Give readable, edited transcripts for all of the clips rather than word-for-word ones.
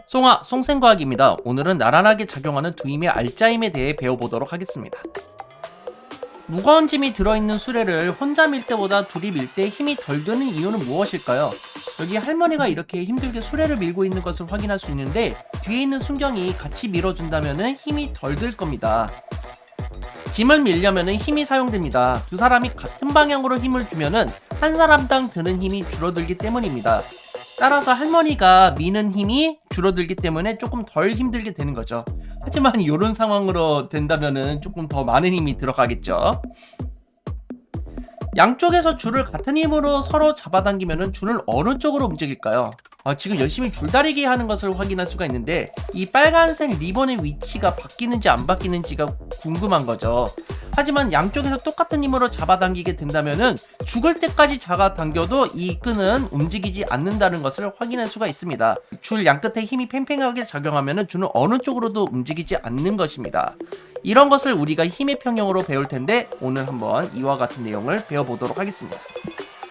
송생과학입니다. 오늘은 나란하게 작용하는 두 힘의 알짜힘에 대해 배워보도록 하겠습니다. 무거운 짐이 들어있는 수레를 혼자 밀 때보다 둘이 밀 때 힘이 덜 드는 이유는 무엇일까요? 여기 할머니가 이렇게 힘들게 수레를 밀고 있는 것을 확인할 수 있는데 뒤에 있는 순경이 같이 밀어준다면 힘이 덜 들 겁니다. 짐을 밀려면 힘이 사용됩니다. 두 사람이 같은 방향으로 힘을 주면 한 사람당 드는 힘이 줄어들기 때문입니다. 따라서 할머니가 미는 힘이 줄어들기 때문에 조금 덜 힘들게 되는 거죠. 하지만 이런 상황으로 된다면 조금 더 많은 힘이 들어가겠죠. 양쪽에서 줄을 같은 힘으로 서로 잡아당기면 줄을 어느 쪽으로 움직일까요? 지금 열심히 줄다리기 하는 것을 확인할 수가 있는데 이 빨간색 리본의 위치가 바뀌는지 안 바뀌는지가 궁금한 거죠. 하지만 양쪽에서 똑같은 힘으로 잡아당기게 된다면 죽을 때까지 잡아당겨도 이 끈은 움직이지 않는다는 것을 확인할 수가 있습니다. 줄 양끝에 힘이 팽팽하게 작용하면 줄은 어느 쪽으로도 움직이지 않는 것입니다. 이런 것을 우리가 힘의 평형으로 배울 텐데 오늘 한번 이와 같은 내용을 배워보도록 하겠습니다.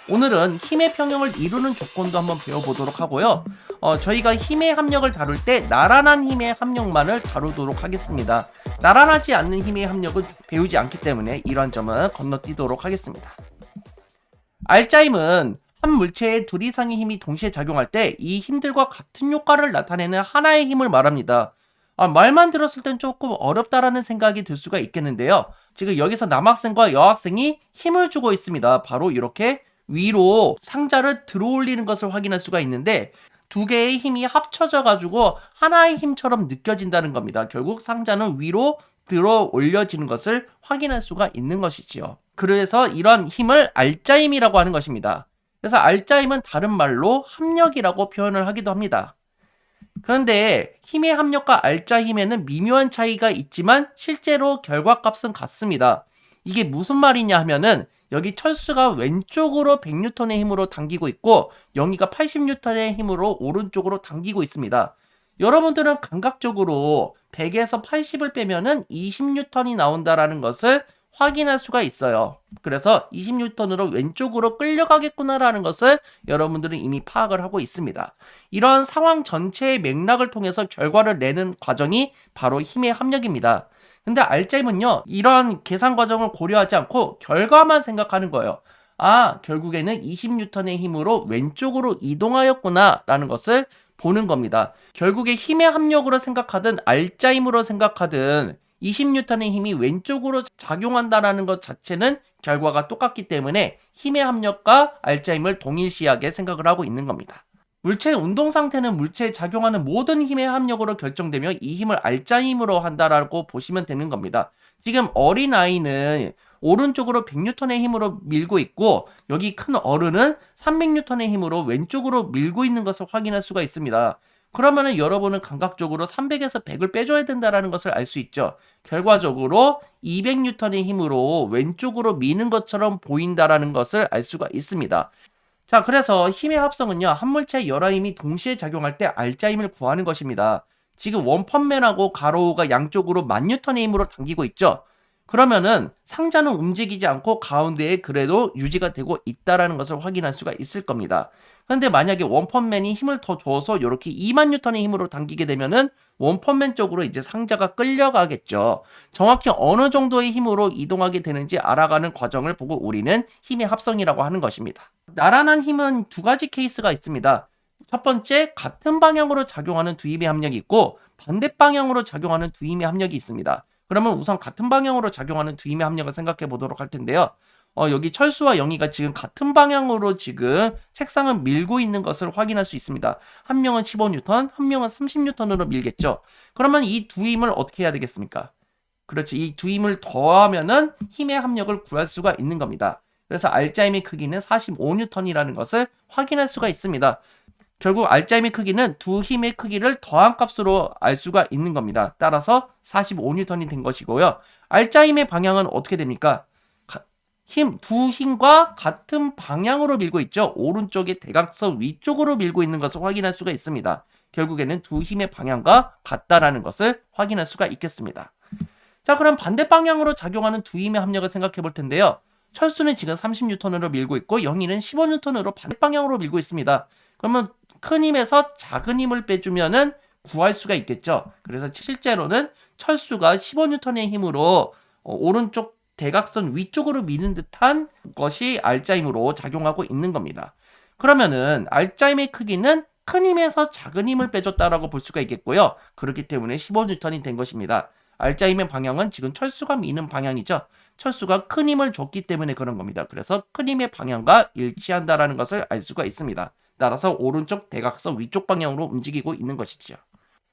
오늘은 힘의 평형을 이루는 조건도 한번 배워보도록 하고요. 저희가 힘의 합력을 다룰 때 나란한 힘의 합력만을 다루도록 하겠습니다. 나란하지 않는 힘의 합력은 배우지 않기 때문에 이러한 점은 건너뛰도록 하겠습니다. 알짜힘은 한 물체의 둘 이상의 힘이 동시에 작용할 때 이 힘들과 같은 효과를 나타내는 하나의 힘을 말합니다. 말만 들었을 땐 조금 어렵다라는 생각이 들 수가 있겠는데요. 지금 여기서 남학생과 여학생이 힘을 주고 있습니다. 바로 이렇게 위로 상자를 들어 올리는 것을 확인할 수가 있는데 두 개의 힘이 합쳐져 가지고 하나의 힘처럼 느껴진다는 겁니다. 결국 상자는 위로 들어 올려지는 것을 확인할 수가 있는 것이지요. 그래서 이런 힘을 알짜힘이라고 하는 것입니다. 그래서 알짜힘은 다른 말로 합력이라고 표현을 하기도 합니다. 그런데 힘의 합력과 알짜힘에는 미묘한 차이가 있지만 실제로 결과값은 같습니다. 이게 무슨 말이냐 하면은 여기 철수가 왼쪽으로 100N의 힘으로 당기고 있고 영희가 80N의 힘으로 오른쪽으로 당기고 있습니다. 여러분들은 감각적으로 100에서 80을 빼면은 20N이 나온다라는 것을 확인할 수가 있어요. 그래서 20N으로 왼쪽으로 끌려가겠구나라는 것을 여러분들은 이미 파악을 하고 있습니다. 이런 상황 전체의 맥락을 통해서 결과를 내는 과정이 바로 힘의 합력입니다. 근데 알짜힘은요, 이런 계산 과정을 고려하지 않고 결과만 생각하는 거예요. 결국에는 20N의 힘으로 왼쪽으로 이동하였구나 라는 것을 보는 겁니다. 결국에 힘의 합력으로 생각하든 알짜힘으로 생각하든 20N의 힘이 왼쪽으로 작용한다는 것 자체는 결과가 똑같기 때문에 힘의 합력과 알짜힘을 동일시하게 생각을 하고 있는 겁니다. 물체의 운동 상태는 물체에 작용하는 모든 힘의 합력으로 결정되며 이 힘을 알짜힘으로 한다라고 보시면 되는 겁니다. 지금 어린아이는 오른쪽으로 100N의 힘으로 밀고 있고 여기 큰 어른은 300N의 힘으로 왼쪽으로 밀고 있는 것을 확인할 수가 있습니다. 그러면은 여러분은 감각적으로 300에서 100을 빼줘야 된다는 것을 알 수 있죠. 결과적으로 200N의 힘으로 왼쪽으로 미는 것처럼 보인다는 것을 알 수가 있습니다. 자, 그래서 힘의 합성은요, 한 물체의 여러 힘이 동시에 작용할 때 알짜힘을 구하는 것입니다. 지금 원펀맨하고 가로우가 양쪽으로 10,000N의 힘으로 당기고 있죠. 그러면은 상자는 움직이지 않고 가운데에 그래도 유지가 되고 있다라는 것을 확인할 수가 있을 겁니다. 그런데 만약에 원펀맨이 힘을 더 줘서 이렇게 20,000N의 힘으로 당기게 되면은 원펀맨 쪽으로 이제 상자가 끌려가겠죠. 정확히 어느 정도의 힘으로 이동하게 되는지 알아가는 과정을 보고 우리는 힘의 합성이라고 하는 것입니다. 나란한 힘은 두 가지 케이스가 있습니다. 첫 번째, 같은 방향으로 작용하는 두 힘의 합력이 있고 반대 방향으로 작용하는 두 힘의 합력이 있습니다. 그러면 우선 같은 방향으로 작용하는 두 힘의 합력을 생각해 보도록 할 텐데요. 여기 철수와 영희가 지금 같은 방향으로 지금 책상을 밀고 있는 것을 확인할 수 있습니다. 한 명은 15N, 한 명은 30N으로 밀겠죠. 그러면 이 두 힘을 어떻게 해야 되겠습니까? 그렇죠. 이 두 힘을 더하면은 힘의 합력을 구할 수가 있는 겁니다. 그래서 알짜힘의 크기는 45N이라는 것을 확인할 수가 있습니다. 결국 알짜힘의 크기는 두 힘의 크기를 더한 값으로 알 수가 있는 겁니다. 따라서 45N이 된 것이고요. 알짜힘의 방향은 어떻게 됩니까? 두 힘과 같은 방향으로 밀고 있죠. 오른쪽의 대각선 위쪽으로 밀고 있는 것을 확인할 수가 있습니다. 결국에는 두 힘의 방향과 같다라는 것을 확인할 수가 있겠습니다. 자, 그럼 반대 방향으로 작용하는 두 힘의 합력을 생각해 볼 텐데요. 철수는 지금 30N으로 밀고 있고 영희는 15N으로 반대 방향으로 밀고 있습니다. 그러면 큰 힘에서 작은 힘을 빼주면은 구할 수가 있겠죠. 그래서 실제로는 철수가 15N의 힘으로 오른쪽 대각선 위쪽으로 미는 듯한 것이 알짜 힘으로 작용하고 있는 겁니다. 그러면은 알짜 힘의 크기는 큰 힘에서 작은 힘을 빼줬다라고 볼 수가 있겠고요. 그렇기 때문에 15N이 된 것입니다. 알짜 힘의 방향은 지금 철수가 미는 방향이죠. 철수가 큰 힘을 줬기 때문에 그런 겁니다. 그래서 큰 힘의 방향과 일치한다라는 것을 알 수가 있습니다. 따라서 오른쪽 대각선 위쪽 방향으로 움직이고 있는 것이죠.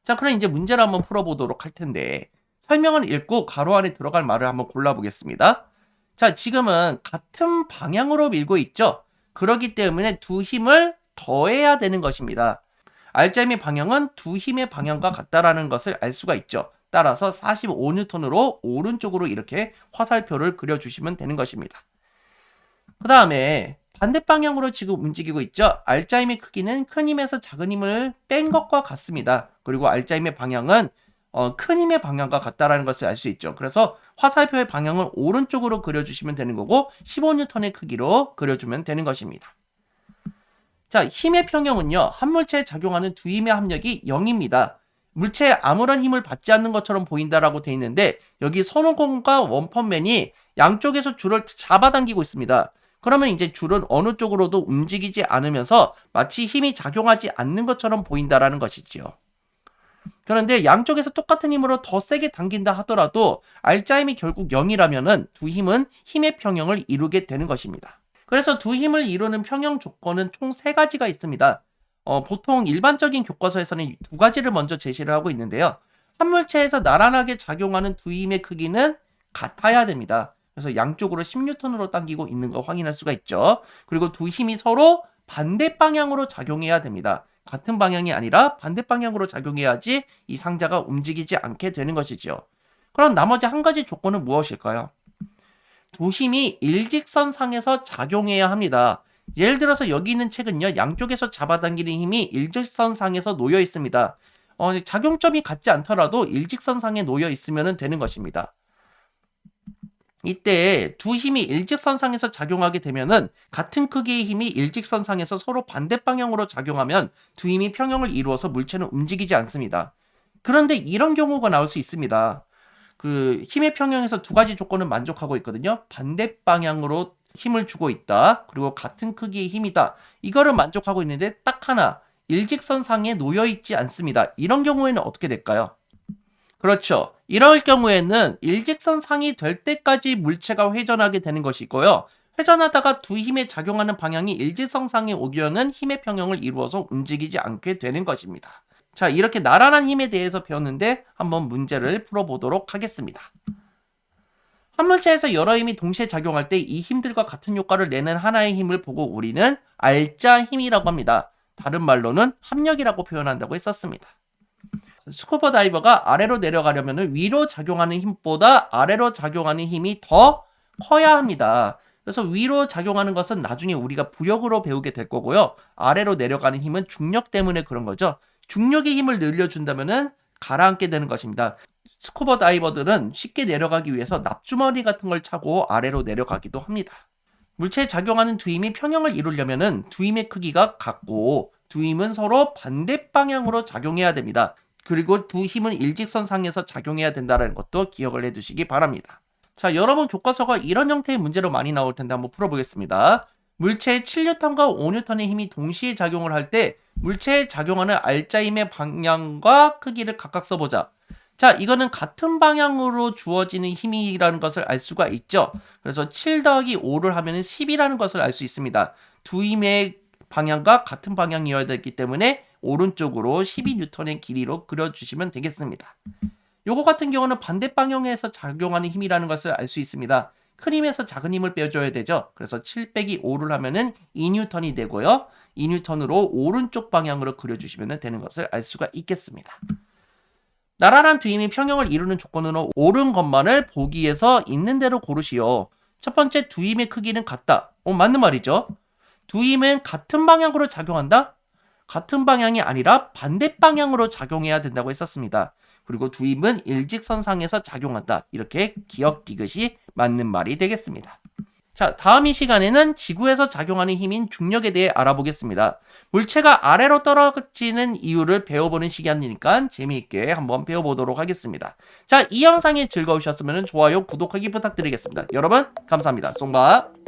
자, 그럼 이제 문제를 한번 풀어보도록 할 텐데 설명을 읽고 가로 안에 들어갈 말을 한번 골라보겠습니다. 자, 지금은 같은 방향으로 밀고 있죠. 그렇기 때문에 두 힘을 더해야 되는 것입니다. 알짜 힘의 방향은 두 힘의 방향과 같다라는 것을 알 수가 있죠. 따라서 45N으로 오른쪽으로 이렇게 화살표를 그려주시면 되는 것입니다. 그 다음에 반대 방향으로 지금 움직이고 있죠. 알짜 힘의 크기는 큰 힘에서 작은 힘을 뺀 것과 같습니다. 그리고 알짜 힘의 방향은 큰 힘의 방향과 같다라는 것을 알 수 있죠. 그래서 화살표의 방향은 오른쪽으로 그려주시면 되는 거고 15N의 크기로 그려주면 되는 것입니다. 자, 힘의 평형은요. 한 물체에 작용하는 두 힘의 합력이 0입니다. 물체에 아무런 힘을 받지 않는 것처럼 보인다라고 되어 있는데 여기 손오공과 원펀맨이 양쪽에서 줄을 잡아당기고 있습니다. 그러면 이제 줄은 어느 쪽으로도 움직이지 않으면서 마치 힘이 작용하지 않는 것처럼 보인다라는 것이지요. 그런데 양쪽에서 똑같은 힘으로 더 세게 당긴다 하더라도 알짜 힘이 결국 0이라면은 두 힘은 힘의 평형을 이루게 되는 것입니다. 그래서 두 힘을 이루는 평형 조건은 총 3가지가 있습니다. 보통 일반적인 교과서에서는 2가지를 먼저 제시를 하고 있는데요. 한 물체에서 나란하게 작용하는 두 힘의 크기는 같아야 됩니다. 그래서 양쪽으로 10N으로 당기고 있는 거 확인할 수가 있죠. 그리고 두 힘이 서로 반대 방향으로 작용해야 됩니다. 같은 방향이 아니라 반대 방향으로 작용해야지 이 상자가 움직이지 않게 되는 것이죠. 그럼 나머지 한 가지 조건은 무엇일까요? 두 힘이 일직선상에서 작용해야 합니다. 예를 들어서 여기 있는 책은요. 양쪽에서 잡아당기는 힘이 일직선상에서 놓여 있습니다. 작용점이 같지 않더라도 일직선상에 놓여 있으면 되는 것입니다. 이때 두 힘이 일직선상에서 작용하게 되면은 같은 크기의 힘이 일직선상에서 서로 반대 방향으로 작용하면 두 힘이 평형을 이루어서 물체는 움직이지 않습니다. 그런데 이런 경우가 나올 수 있습니다. 그 힘의 평형에서 2가지 조건은 만족하고 있거든요. 반대 방향으로 힘을 주고 있다. 그리고 같은 크기의 힘이다. 이거를 만족하고 있는데 딱 하나 일직선상에 놓여 있지 않습니다. 이런 경우에는 어떻게 될까요? 그렇죠. 이럴 경우에는 일직선상이 될 때까지 물체가 회전하게 되는 것이고요. 회전하다가 두 힘에 작용하는 방향이 일직선상에 오려는 힘의 평형을 이루어서 움직이지 않게 되는 것입니다. 자, 이렇게 나란한 힘에 대해서 배웠는데 한번 문제를 풀어보도록 하겠습니다. 한 물체에서 여러 힘이 동시에 작용할 때 이 힘들과 같은 효과를 내는 하나의 힘을 보고 우리는 알짜 힘이라고 합니다. 다른 말로는 합력이라고 표현한다고 했었습니다. 스쿠버 다이버가 아래로 내려가려면 위로 작용하는 힘보다 아래로 작용하는 힘이 더 커야 합니다. 그래서 위로 작용하는 것은 나중에 우리가 부력으로 배우게 될 거고요. 아래로 내려가는 힘은 중력 때문에 그런 거죠. 중력의 힘을 늘려준다면 가라앉게 되는 것입니다. 스쿠버 다이버들은 쉽게 내려가기 위해서 납주머니 같은 걸 차고 아래로 내려가기도 합니다. 물체에 작용하는 두 힘이 평형을 이루려면 두 힘의 크기가 같고 두 힘은 서로 반대 방향으로 작용해야 됩니다. 그리고 두 힘은 일직선상에서 작용해야 된다는 것도 기억을 해두시기 바랍니다. 자, 여러분 교과서가 이런 형태의 문제로 많이 나올 텐데 한번 풀어보겠습니다. 물체의 7N과 5N의 힘이 동시에 작용을 할 때 물체에 작용하는 알짜 힘의 방향과 크기를 각각 써보자. 자, 이거는 같은 방향으로 주어지는 힘이라는 것을 알 수가 있죠. 그래서 7 더하기 5를 하면 10이라는 것을 알 수 있습니다. 두 힘의 방향과 같은 방향이어야 되기 때문에 오른쪽으로 12N의 길이로 그려주시면 되겠습니다. 요거 같은 경우는 반대 방향에서 작용하는 힘이라는 것을 알 수 있습니다. 큰 힘에서 작은 힘을 빼줘야 되죠. 그래서 7 빼기 5를 하면은 2N이 되고요. 2N으로 오른쪽 방향으로 그려주시면 되는 것을 알 수가 있겠습니다. 나란한 두 힘이 평형을 이루는 조건으로 옳은 것만을 보기에서 있는 대로 고르시오. 첫 번째, 두 힘의 크기는 같다. 맞는 말이죠. 두 힘은 같은 방향으로 작용한다? 같은 방향이 아니라 반대 방향으로 작용해야 된다고 했었습니다. 그리고 두 힘은 일직선상에서 작용한다. 이렇게 기억 디귿이 맞는 말이 되겠습니다. 자, 다음 이 시간에는 지구에서 작용하는 힘인 중력에 대해 알아보겠습니다. 물체가 아래로 떨어지는 이유를 배워보는 시간이니까 재미있게 한번 배워보도록 하겠습니다. 자, 이 영상이 즐거우셨으면 좋아요, 구독하기 부탁드리겠습니다. 여러분, 감사합니다. 송바.